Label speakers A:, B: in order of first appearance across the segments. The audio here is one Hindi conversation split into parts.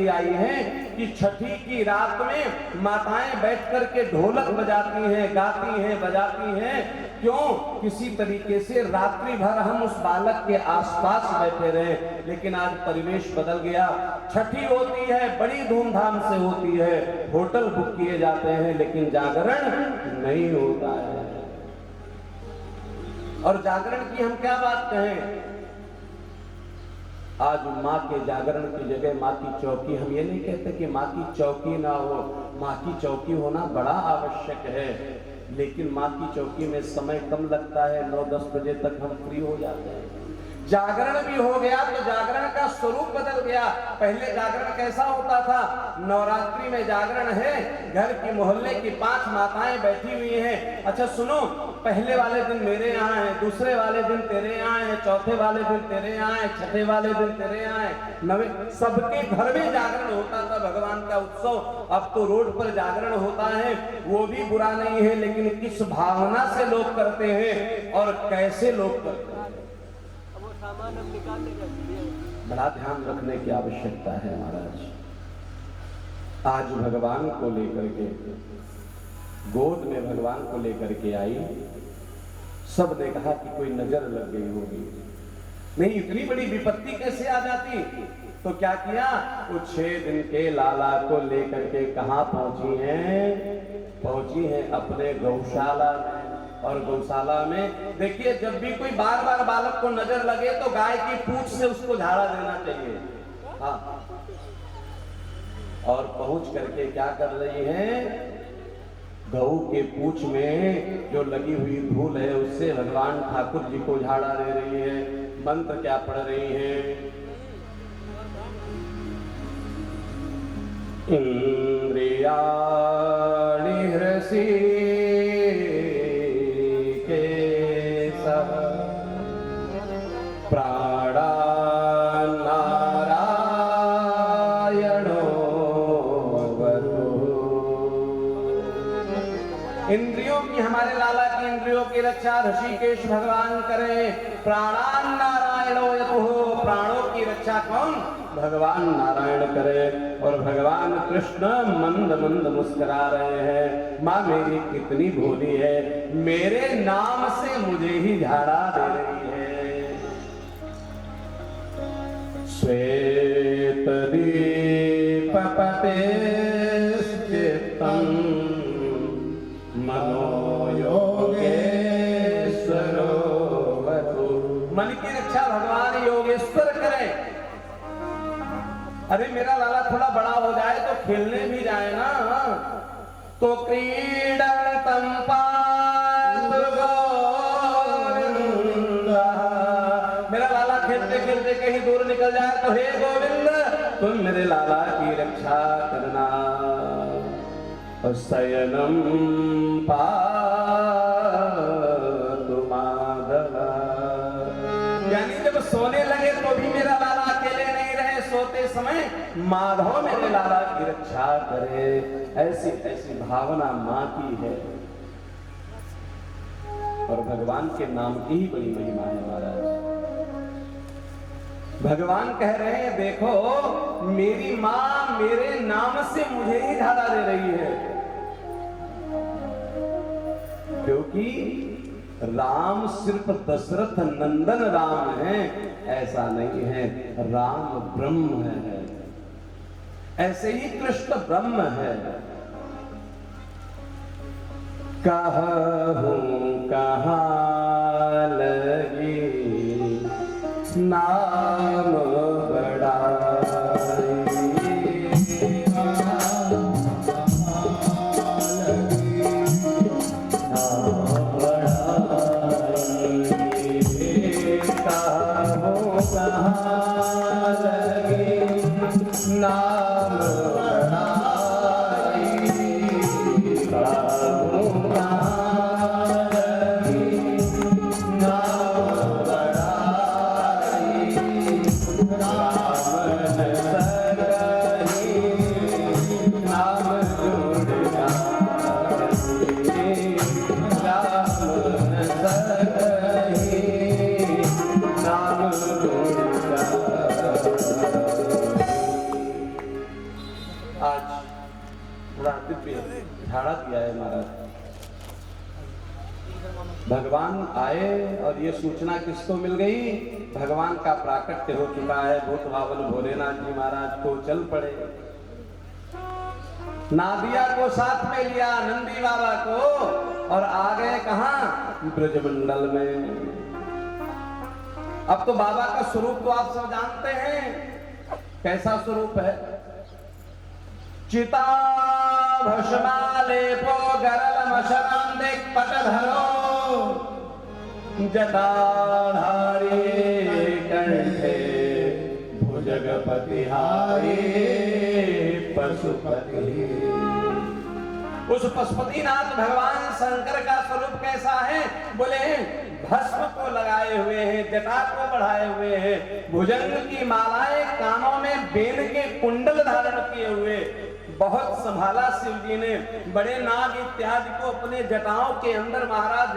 A: आई हैं कि छठी की रात में माताएं बैठ करके ढोलक बजाती हैं, गाती हैं, बजाती हैं। क्यों? किसी तरीके से रात्रि भर हम उस बालक के आसपास बैठे रहे। लेकिन आज परिवेश बदल गया। छठी होती है, बड़ी धूमधाम से होती है, होटल बुक किए जाते हैं, लेकिन जागरण नहीं होता है। और जागरण की हम क्या बात कहें? आज माँ के जागरण की जगह माँ की चौकी। हम ये नहीं कहते कि माँ की चौकी ना हो, माँ की चौकी होना बड़ा आवश्यक है, लेकिन माँ की चौकी में समय कम लगता है। 9-10 बजे तक हम फ्री हो जाते हैं। जागरण भी हो गया तो जागरण का स्वरूप बदल गया। पहले जागरण कैसा होता था? नवरात्रि में जागरण है, घर की मोहल्ले की 5 माताएं बैठी हुई हैं। अच्छा सुनो, पहले वाले दिन मेरे यहाँ है, दूसरे वाले दिन तेरे यहाँ है, चौथे वाले दिन तेरे यहाँ है, छठे वाले दिन तेरे यहाँ है, नवे, सबके घर में जागरण होता था भगवान का उत्सव। अब तो रोड पर जागरण होता है, वो भी बुरा नहीं है, लेकिन किस भावना से लोग करते हैं और कैसे लोग करते हैं, बड़ा ध्यान रखने की आवश्यकता है महाराज। आज भगवान को लेकर के, गोद में भगवान को लेकर के आई, सब ने कहा कि कोई नजर लग गई होगी। नहीं, इतनी बड़ी विपत्ति कैसे आ जाती? तो क्या किया? वो 6 दिन के लाला को लेकर के कहां पहुंची हैं? पहुंची हैं अपने गौशाला में। और गौशाला में देखिए, जब भी कोई बार बार बालक को नजर लगे तो गाय की पूंछ से उसको झाड़ा देना चाहिए। हाँ, और पहुंच करके क्या कर रही हैं? गऊ के पूंछ में जो लगी हुई धूल है उससे भगवान ठाकुर जी को झाड़ा दे रही है। मंत्र क्या पढ़ रही हैं? इंद्रियाणि हृषि प्राणा नारायणो वरु। इंद्रियों की, हमारे लाला की इंद्रियों की रक्षा ऋषिकेश भगवान करें। प्राणान नारायणो यतुः, प्राणों की रक्षा कौन? भगवान नारायण करे। और भगवान कृष्ण मंद मंद मुस्कुरा रहे हैं। माँ मेरी कितनी भोली है, मेरे नाम से मुझे ही झाड़ा दे रही है। श्वेत दीपपते चित्तं मनोयोगेश्वरो वतु। मन की रक्षा भगवान योगेश्वर करें। अरे मेरा लाला थोड़ा बड़ा हो जाए तो खेलने भी जाए ना। तो क्रीडनतं पातु गोविंद। मेरा लाला खेलते खेलते कहीं दूर निकल जाए तो हे गोविंद, तुम मेरे लाला की रक्षा करना। और शयनं पातु माधव। यानी जब सोने लगे तो भी मेरा लाला अकेले नहीं रहे, सोते समय माधव मेरे लाला की रक्षा करे। ऐसी ऐसी भावना माँ की है। और भगवान के नाम की ही बड़ी महिमा है महाराज। भगवान कह रहे हैं, देखो मेरी माँ मेरे नाम से मुझे ही झाड़ा दे रही है। क्योंकि राम सिर्फ दशरथ नंदन राम है, ऐसा नहीं है। राम ब्रह्म है, ऐसे ही कृष्ण ब्रह्म है। कहूं कहाँ लगी नाम बड़ाई। नाम आज बड़ा दिव्य झाड़ा दिया है महाराज। भगवान आए और ये सूचना किसको मिल गई? भगवान का प्राकट्य हो चुका है। भूत भावन भोलेनाथ जी महाराज को चल पड़े। नादिया को साथ में लिया, नंदी बाबा को, और आ गए कहां? ब्रजमंडल में। अब तो बाबा का स्वरूप तो आप सब जानते हैं, कैसा स्वरूप है? चिता भस्मालेपो गरल मशरम देख पटधरो जटाधारी कंठे भुजगपति हारी पशुपति। उस पशुपतिनाथ भगवान शंकर का स्वरूप कैसा है? बोले भस्म को लगाए हुए हैं, जटा को बढ़ाए हुए हैं, भुजंग की मालाएं, कानों में बेल के कुंडल धारण किए हुए। बहुत संभाला शिव जी ने, बड़े नाग इत्यादि को अपने जटाओं के अंदर महाराज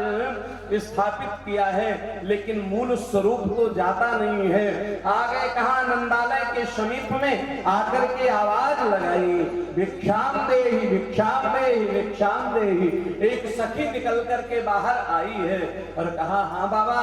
A: स्थापित किया है, लेकिन मूल स्वरूप तो जाता नहीं है। आगे कहा? नंदालय के समीप में आकर के आवाज लगाई, भिक्षाम देहि भिक्षाम देहि भिक्षाम देहि। एक सखी निकल करके बाहर आई है और कहा, हाँ बाबा,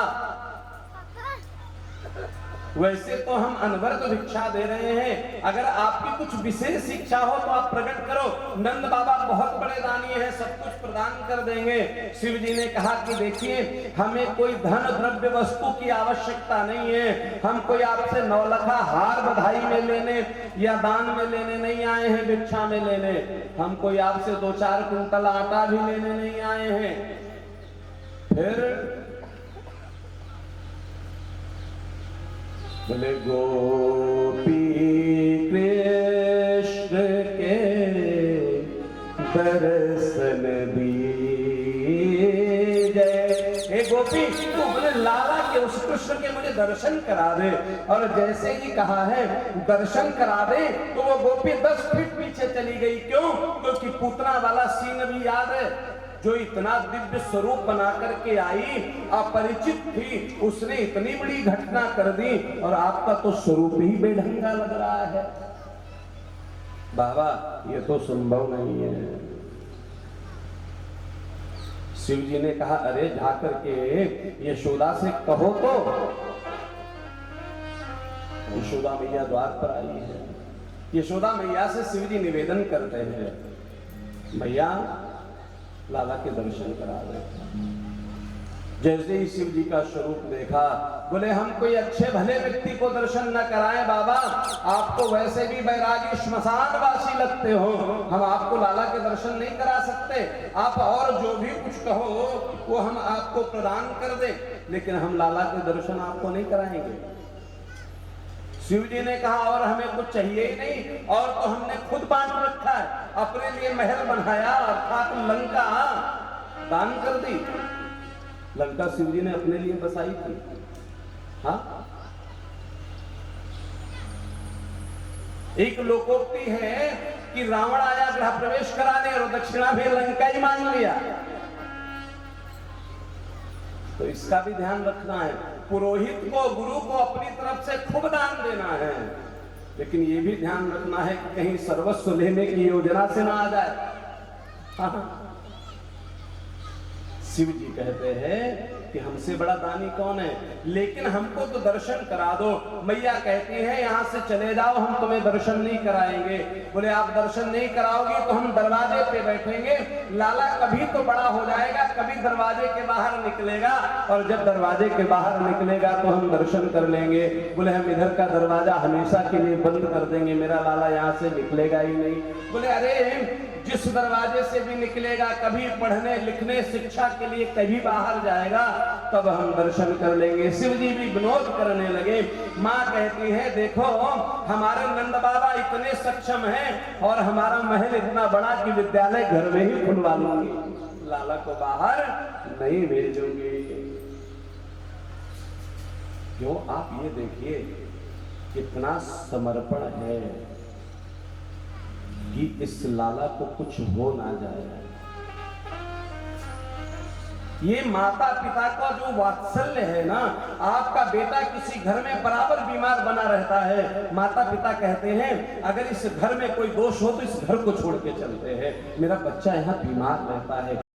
A: वैसे तो हम अनवरत भिक्षा दे रहे हैं, अगर आपकी कुछ विशेष इच्छा हो तो आप प्रकट करो। नंद बाबा बहुत बड़े दानी हैं, सब कुछ प्रदान कर देंगे। शिव जी ने कहा कि देखिए, हमें कोई धन द्रव्य वस्तु की आवश्यकता नहीं है, हम कोई आपसे नौलखा हार बधाई में लेने या दान में लेने नहीं आए हैं, भिक्षा में लेने। हम कोई आपसे 2-4 कुंटल आटा भी लेने नहीं आए हैं। फिर बोले, गोपी कृष्ण के दर्शन दीजिए। हे गोपी, तू अपने लाला के उस कृष्ण के मुझे दर्शन करा दे। और जैसे ही कहा है दर्शन करा दे, तो वो गोपी 10 फीट पीछे चली गई। क्यों? क्योंकि पूतना वाला सीन भी याद है, जो इतना दिव्य स्वरूप बना करके आई, अपरिचित थी, उसने इतनी बड़ी घटना कर दी, और आपका तो स्वरूप ही बेढंगा लग रहा है। बाबा, ये तो संभव नहीं है। शिव जी ने कहा, अरे जाकर के यशोदा से कहो तो। यशोदा मैया द्वार पर आई है। यशोदा मैया से शिव जी निवेदन करते हैं, मैया लाला के दर्शन करा दे। जैसे ही शिव जी का स्वरूप देखा, बोले, हम कोई अच्छे भले व्यक्ति को दर्शन न कराएं बाबा, आप तो वैसे भी बैरागी श्मशानवासी लगते हो, हम आपको लाला के दर्शन नहीं करा सकते। आप और जो भी कुछ कहो वो हम आपको प्रदान कर दे, लेकिन हम लाला के दर्शन आपको नहीं कराएंगे। शिव जी ने कहा, और हमें कुछ चाहिए ही नहीं, और तो हमने खुद बांट रखा है, अपने लिए महल बनाया, अर्थात लंका दान कर दी। लंका शिव जी ने अपने लिए बसाई थी। हाँ, एक लोकोक्ति है कि रावण आया गृह प्रवेश कराने और दक्षिणा भी लंका ही मांग लिया। तो इसका भी ध्यान रखना है, पुरोहित को, गुरु को अपनी तरफ से खूब दान देना है, लेकिन ये भी ध्यान रखना है कि कहीं सर्वस्व लेने की योजना से ना आ जाए। हाँ। शिव जी कहते हैं कि हमसे बड़ा दानी कौन है, लेकिन हमको तो दर्शन करा दो। मैया कहती है, यहाँ से चले जाओ, हम तुम्हें दर्शन नहीं कराएंगे। बोले, आप दर्शन नहीं कराओगे तो हम दरवाजे पे बैठेंगे, लाला कभी तो बड़ा हो जाएगा, कभी दरवाजे के बाहर निकलेगा, और जब दरवाजे के बाहर निकलेगा तो हम दर्शन कर लेंगे। बोले, हम इधर का दरवाजा हमेशा के लिए बंद कर देंगे, मेरा लाला यहाँ से निकलेगा ही नहीं। बोले, अरे जिस दरवाजे से भी निकलेगा, कभी पढ़ने लिखने शिक्षा के लिए कभी बाहर जाएगा, तब हम दर्शन कर लेंगे। शिव जी भी विनोद करने लगे। माँ कहती है, देखो हमारे नंद बाबा इतने सक्षम हैं, और हमारा महल इतना बड़ा कि विद्यालय घर में ही खुलवा लूंगी, लाला को बाहर नहीं भेजूंगी। क्यों? आप ये देखिए कितना समर्पण है कि इस लाला को कुछ हो ना जाए। ये माता पिता का जो वात्सल्य है ना, आपका बेटा किसी घर में बराबर बीमार बना रहता है, माता पिता कहते हैं अगर इस घर में कोई दोष हो तो इस घर को छोड़ के चलते हैं, मेरा बच्चा यहाँ बीमार रहता है।